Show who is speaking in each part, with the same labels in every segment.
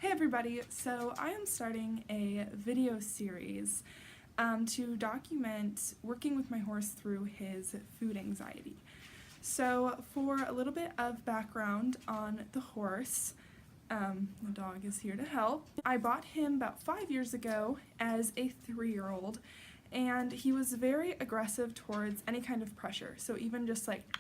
Speaker 1: Hey everybody, so I am starting a video series to document working with my horse through his food anxiety. So for a little bit of background on the horse, the dog is here to help. I bought him about 5 years ago as a 3-year-old, and he was very aggressive towards any kind of pressure. So even just like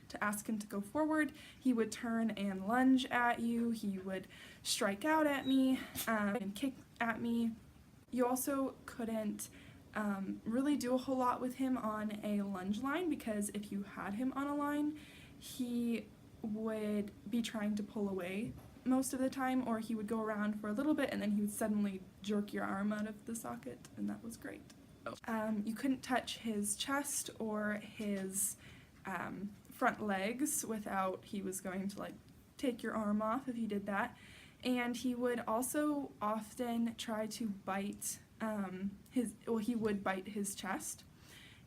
Speaker 1: to ask him to go forward, he would turn and lunge at you, he would strike out at me and kick at me. You also couldn't really do a whole lot with him on a lunge line, because if you had him on a line, he would be trying to pull away most of the time, or he would go around for a little bit and then he would suddenly jerk your arm out of the socket, and that was great. You couldn't touch his chest or his front legs without he was going to like take your arm off if you did that. And he would also often try to bite he would bite his chest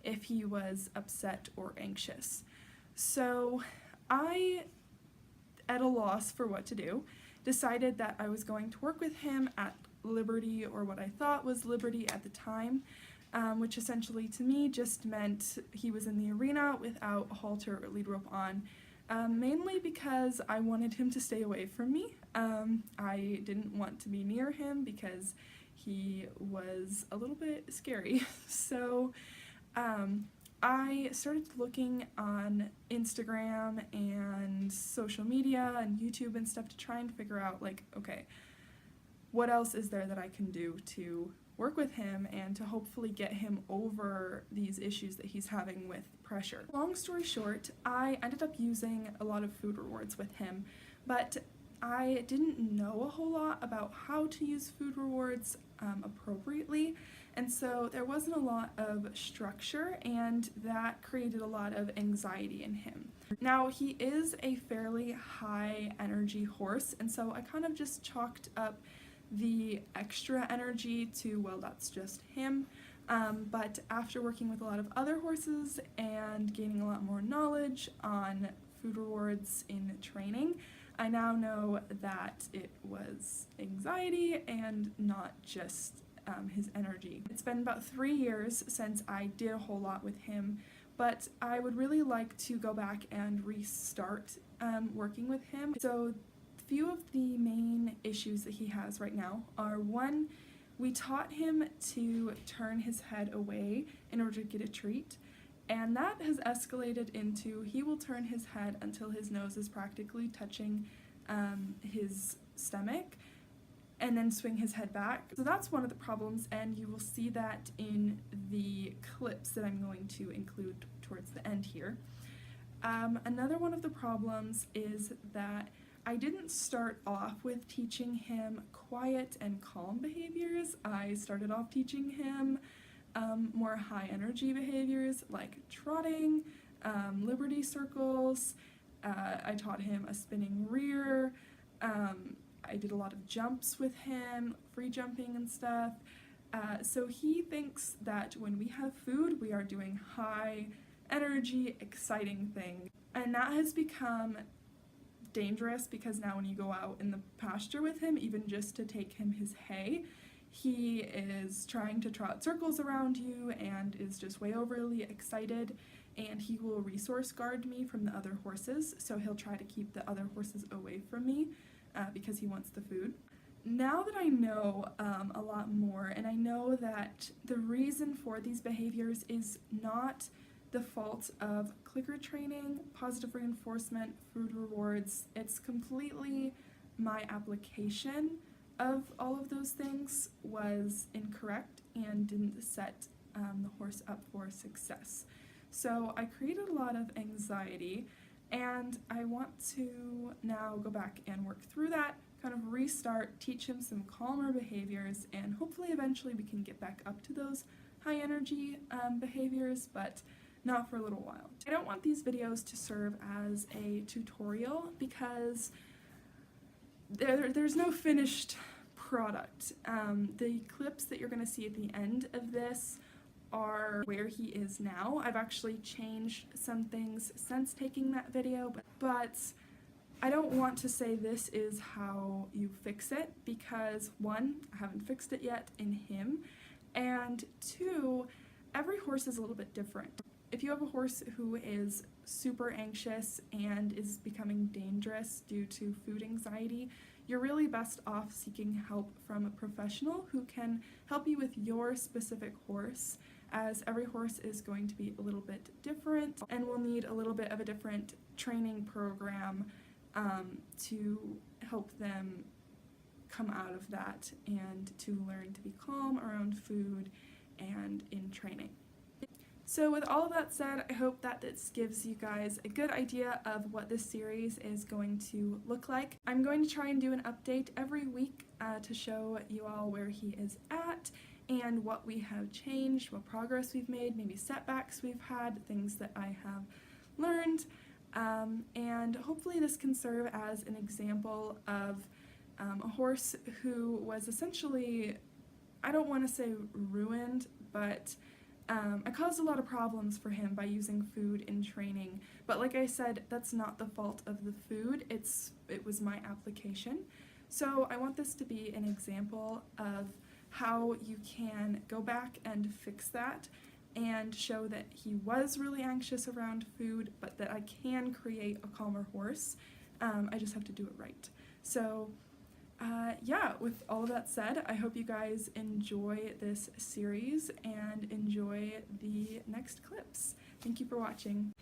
Speaker 1: if he was upset or anxious. So I, at a loss for what to do, decided that I was going to work with him at liberty, or what I thought was liberty at the time, which essentially to me just meant he was in the arena without a halter or lead rope on, mainly because I wanted him to stay away from me. I didn't want to be near him because he was a little bit scary. So I started looking on Instagram and social media and YouTube and stuff to try and figure out, like, okay, what else is there that I can do to work with him and to hopefully get him over these issues that he's having with pressure. Long story short, I ended up using a lot of food rewards with him, but I didn't know a whole lot about how to use food rewards appropriately, and so there wasn't a lot of structure, and that created a lot of anxiety in him. Now, he is a fairly high energy horse, and so I kind of just chalked up the extra energy to, well, that's just him. But after working with a lot of other horses and gaining a lot more knowledge on food rewards in training, I now know that it was anxiety and not just his energy. It's been about 3 years since I did a whole lot with him, but I would really like to go back and restart working with him. So few of the main issues that he has right now are: one, we taught him to turn his head away in order to get a treat, and that has escalated into he will turn his head until his nose is practically touching his stomach and then swing his head back. So that's one of the problems, and you will see that in the clips that I'm going to include towards the end here. Another one of the problems is that I didn't start off with teaching him quiet and calm behaviors. I started off teaching him more high energy behaviors like trotting, liberty circles. I taught him a spinning rear. I did a lot of jumps with him, free jumping and stuff. So he thinks that when we have food, we are doing high energy, exciting things. And that has become dangerous, because now when you go out in the pasture with him, even just to take him his hay, he is trying to trot circles around you and is just way overly excited, and he will resource guard me from the other horses, so he'll try to keep the other horses away from me because he wants the food. Now that I know a lot more, and I know that the reason for these behaviors is not the fault of clicker training, positive reinforcement, food rewards, it's completely my application of all of those things was incorrect and didn't set the horse up for success. So I created a lot of anxiety, and I want to now go back and work through that, kind of restart, teach him some calmer behaviors, and hopefully eventually we can get back up to those high energy behaviors, but not for a little while. I don't want these videos to serve as a tutorial, because there's no finished product. The clips that you're going to see at the end of this are where he is now. I've actually changed some things since taking that video, but I don't want to say this is how you fix it because one, I haven't fixed it yet in him, and two, every horse is a little bit different. If you have a horse who is super anxious and is becoming dangerous due to food anxiety, you're really best off seeking help from a professional who can help you with your specific horse, as every horse is going to be a little bit different and will need a little bit of a different training program to help them come out of that and to learn to be calm around food and in training. So with all of that said, I hope that this gives you guys a good idea of what this series is going to look like. I'm going to try and do an update every week to show you all where he is at and what we have changed, what progress we've made, maybe setbacks we've had, things that I have learned, and hopefully this can serve as an example of a horse who was essentially, I don't want to say ruined, but I caused a lot of problems for him by using food in training, but like I said, that's not the fault of the food, it was my application. So I want this to be an example of how you can go back and fix that and show that he was really anxious around food, but that I can create a calmer horse. I just have to do it right. So yeah, with all of that said, I hope you guys enjoy this series and enjoy the next clips. Thank you for watching.